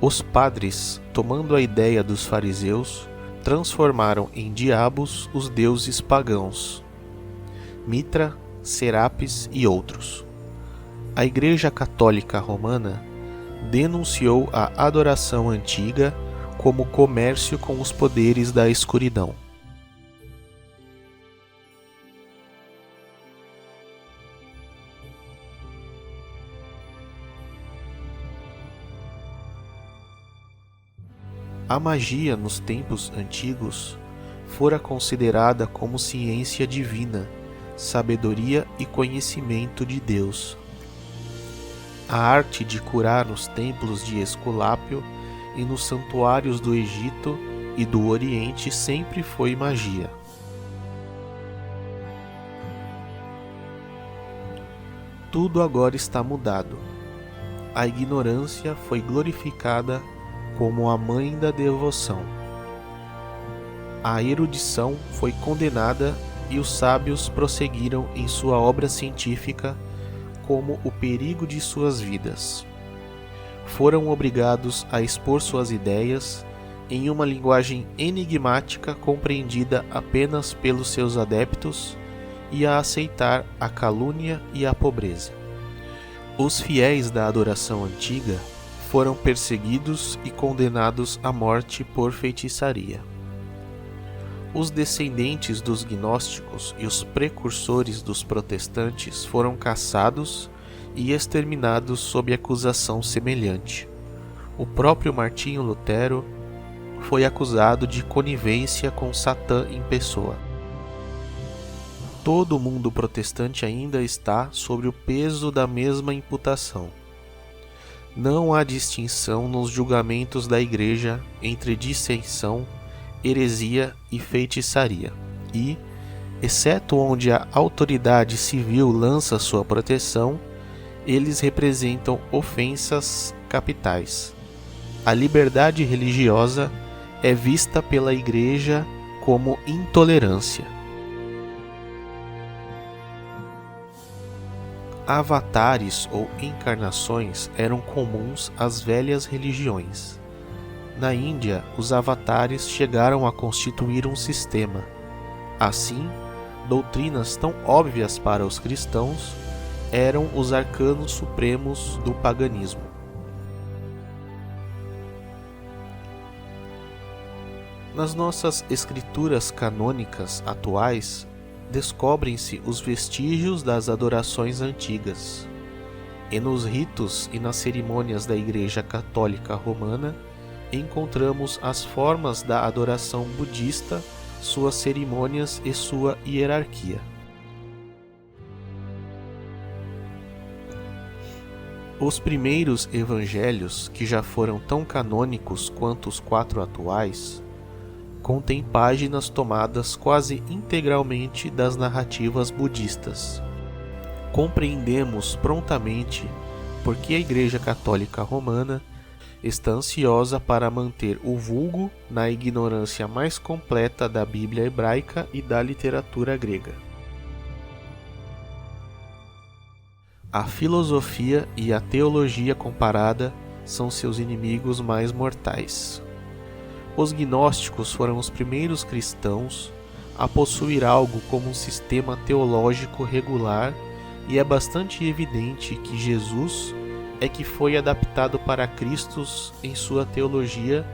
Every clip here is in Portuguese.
Os padres, tomando a ideia dos fariseus, transformaram em diabos os deuses pagãos, Mitra, Serapis e outros. A Igreja Católica Romana denunciou a adoração antiga como comércio com os poderes da escuridão. A magia nos tempos antigos fora considerada como ciência divina, sabedoria e conhecimento de Deus. A arte de curar nos templos de Esculápio e nos santuários do Egito e do Oriente sempre foi magia. Tudo agora está mudado. A ignorância foi glorificada como a mãe da devoção. A erudição foi condenada e os sábios prosseguiram em sua obra científica como o perigo de suas vidas. Foram obrigados a expor suas ideias em uma linguagem enigmática compreendida apenas pelos seus adeptos e a aceitar a calúnia e a pobreza. Os fiéis da adoração antiga foram perseguidos e condenados à morte por feitiçaria. Os descendentes dos gnósticos e os precursores dos protestantes foram caçados e exterminados sob acusação semelhante. O próprio Martinho Lutero foi acusado de conivência com Satã em pessoa. Todo o mundo protestante ainda está sob o peso da mesma imputação. Não há distinção nos julgamentos da Igreja entre dissensão, heresia e feitiçaria, e, exceto onde a autoridade civil lança sua proteção, eles representam ofensas capitais. A liberdade religiosa é vista pela Igreja como intolerância. Avatares ou encarnações eram comuns às velhas religiões. Na Índia, os avatares chegaram a constituir um sistema. Assim, doutrinas tão óbvias para os cristãos eram os arcanos supremos do paganismo. Nas nossas escrituras canônicas atuais, descobrem-se os vestígios das adorações antigas. E nos ritos e nas cerimônias da Igreja Católica Romana, encontramos as formas da adoração budista, suas cerimônias e sua hierarquia. Os primeiros evangelhos, que já foram tão canônicos quanto os 4 atuais, contém páginas tomadas quase integralmente das narrativas budistas. Compreendemos prontamente por que a Igreja Católica Romana está ansiosa para manter o vulgo na ignorância mais completa da Bíblia hebraica e da literatura grega. A filosofia e a teologia comparada são seus inimigos mais mortais. Os gnósticos foram os primeiros cristãos a possuir algo como um sistema teológico regular, e é bastante evidente que Jesus é que foi adaptado para Cristo em sua teologia,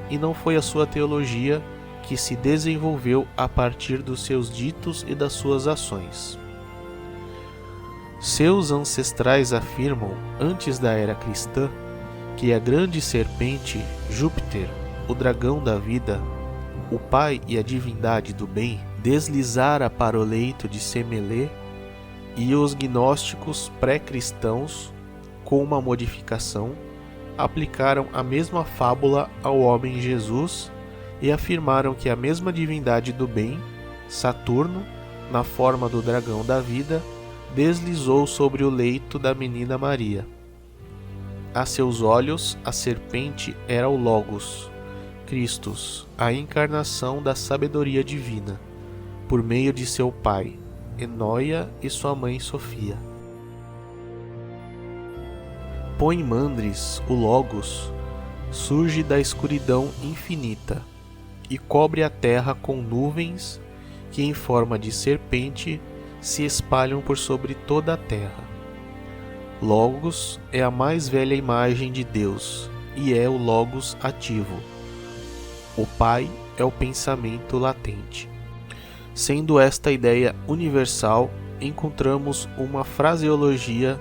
e não foi a sua teologia que se desenvolveu a partir dos seus ditos e das suas ações. Seus ancestrais afirmam, antes da era cristã, que a grande serpente, Júpiter, o dragão da vida, o pai e a divindade do bem, deslizara para o leito de Semelê, e os gnósticos pré-cristãos, com uma modificação, aplicaram a mesma fábula ao homem Jesus e afirmaram que a mesma divindade do bem, Saturno, na forma do dragão da vida, deslizou sobre o leito da menina Maria. A seus olhos, a serpente era o Logos, Christus, a encarnação da sabedoria divina, por meio de seu pai, Enóia, e sua mãe Sofia. Poimandres, o Logos, surge da escuridão infinita e cobre a terra com nuvens que, em forma de serpente, se espalham por sobre toda a terra. Logos é a mais velha imagem de Deus e é o Logos ativo. O Pai é o pensamento latente. Sendo esta ideia universal, encontramos uma fraseologia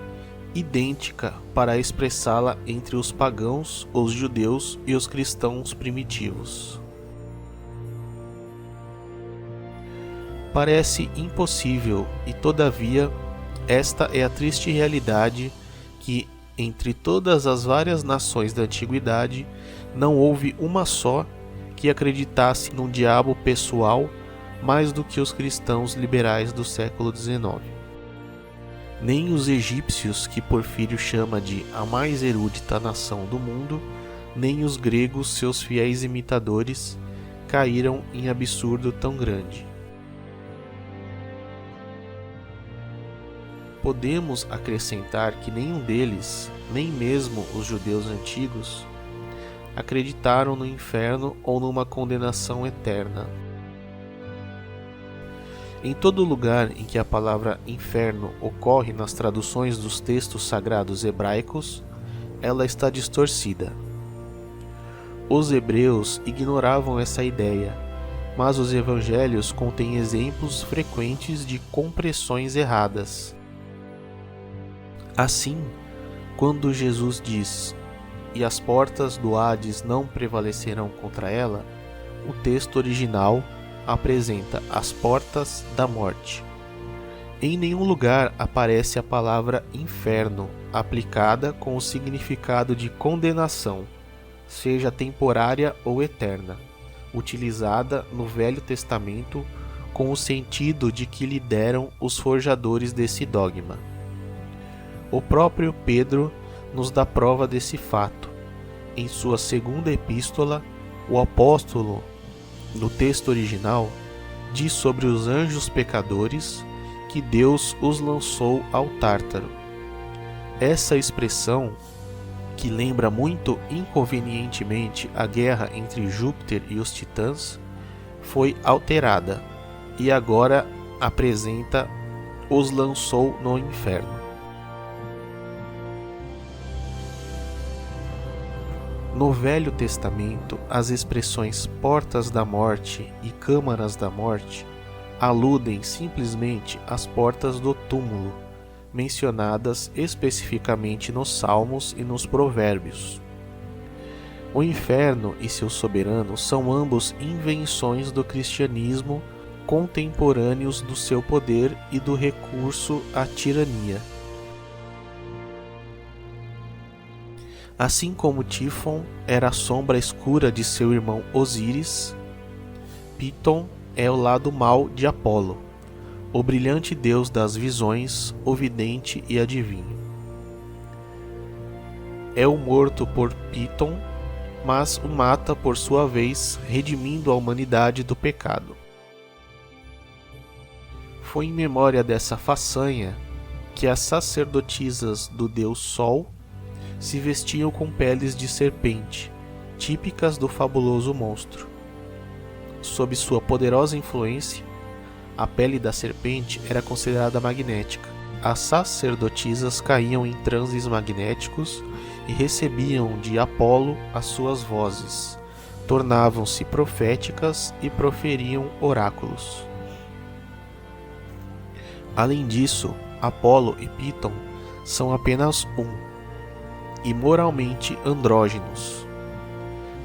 idêntica para expressá-la entre os pagãos, os judeus e os cristãos primitivos. Parece impossível e, todavia, esta é a triste realidade que, entre todas as várias nações da antiguidade, não houve uma só que acreditasse num diabo pessoal mais do que os cristãos liberais do século XIX. Nem os egípcios, que Porfírio chama de a mais erudita nação do mundo, nem os gregos, seus fiéis imitadores, caíram em absurdo tão grande. Podemos acrescentar que nenhum deles, nem mesmo os judeus antigos, acreditaram no inferno ou numa condenação eterna. Em todo lugar em que a palavra inferno ocorre nas traduções dos textos sagrados hebraicos, ela está distorcida. Os hebreus ignoravam essa ideia, mas os evangelhos contêm exemplos frequentes de compreensões erradas. Assim, quando Jesus diz: "E as portas do Hades não prevalecerão contra ela", o texto original apresenta as portas da morte. Em nenhum lugar aparece a palavra inferno aplicada com o significado de condenação, seja temporária ou eterna, utilizada no Velho Testamento com o sentido de que lhe deram os forjadores desse dogma. O próprio Pedro nos dá prova desse fato. Em sua segunda epístola, o apóstolo, no texto original, diz sobre os anjos pecadores que Deus os lançou ao Tártaro. Essa expressão, que lembra muito inconvenientemente a guerra entre Júpiter e os titãs, foi alterada e agora apresenta "os lançou no inferno". No Velho Testamento, as expressões portas da morte e câmaras da morte aludem simplesmente às portas do túmulo, mencionadas especificamente nos Salmos e nos Provérbios. O inferno e seu soberano são ambos invenções do cristianismo contemporâneos do seu poder e do recurso à tirania. Assim como Tifon era a sombra escura de seu irmão Osíris, Piton é o lado mau de Apolo, o brilhante deus das visões, o vidente e adivinho. É o morto por Piton, mas o mata por sua vez, redimindo a humanidade do pecado. Foi em memória dessa façanha que as sacerdotisas do deus Sol se vestiam com peles de serpente, típicas do fabuloso monstro. Sob sua poderosa influência, a pele da serpente era considerada magnética. As sacerdotisas caíam em transes magnéticos e recebiam de Apolo as suas vozes, tornavam-se proféticas e proferiam oráculos. Além disso, Apolo e Piton são apenas e moralmente andrógenos.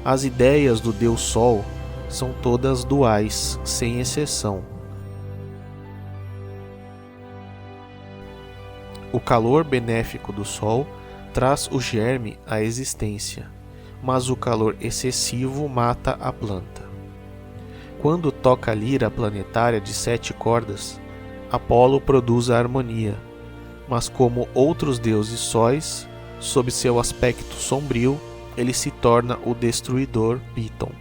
As ideias do Deus Sol são todas duais, sem exceção. O calor benéfico do Sol traz o germe à existência, mas o calor excessivo mata a planta. Quando toca a lira planetária de 7 cordas, Apolo produz a harmonia, mas como outros deuses sóis, sob seu aspecto sombrio, ele se torna o destruidor Piton.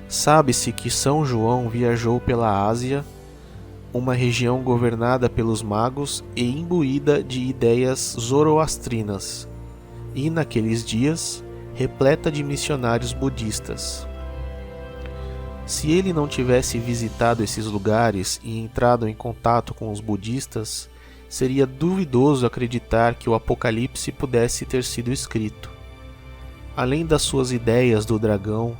Sabe-se que São João viajou pela Ásia, uma região governada pelos magos e imbuída de ideias zoroastrinas, e naqueles dias repleta de missionários budistas. Se ele não tivesse visitado esses lugares e entrado em contato com os budistas, seria duvidoso acreditar que o Apocalipse pudesse ter sido escrito. Além das suas ideias do dragão,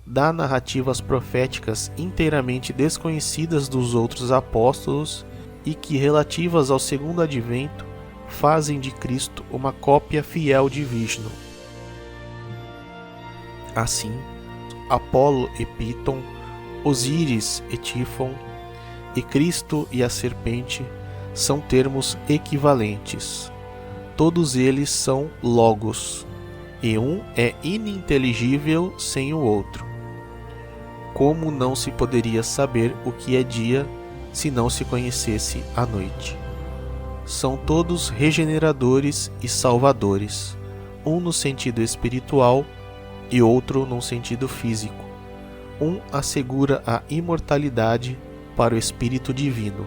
dá narrativas proféticas inteiramente desconhecidas dos outros apóstolos e que, relativas ao segundo advento, fazem de Cristo uma cópia fiel de Vishnu. Assim, Apolo e Piton, Osíris e Tifon, e Cristo e a serpente são termos equivalentes. Todos eles são logos, e um é ininteligível sem o outro. Como não se poderia saber o que é dia se não se conhecesse a noite? São todos regeneradores e salvadores, um no sentido espiritual e outro num sentido físico. Um assegura a imortalidade para o Espírito Divino,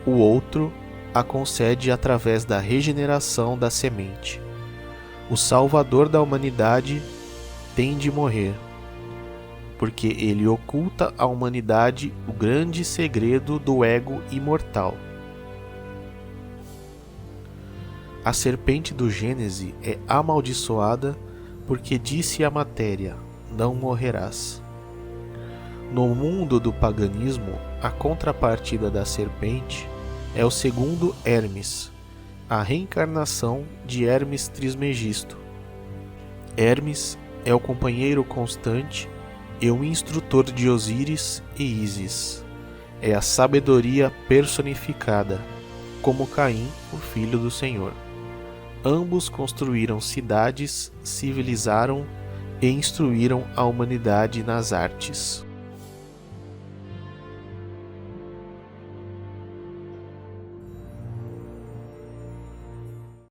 o outro a concede através da regeneração da semente. O Salvador da humanidade tem de morrer, porque ele oculta à humanidade o grande segredo do ego imortal. A serpente do Gênesis é amaldiçoada porque disse à matéria: não morrerás. No mundo do paganismo, a contrapartida da serpente é o segundo Hermes, a reencarnação de Hermes Trismegisto. Hermes é o companheiro constante e o instrutor de Osíris e Ísis. É a sabedoria personificada, como Caim, o filho do Senhor. Ambos construíram cidades, civilizaram e instruíram a humanidade nas artes.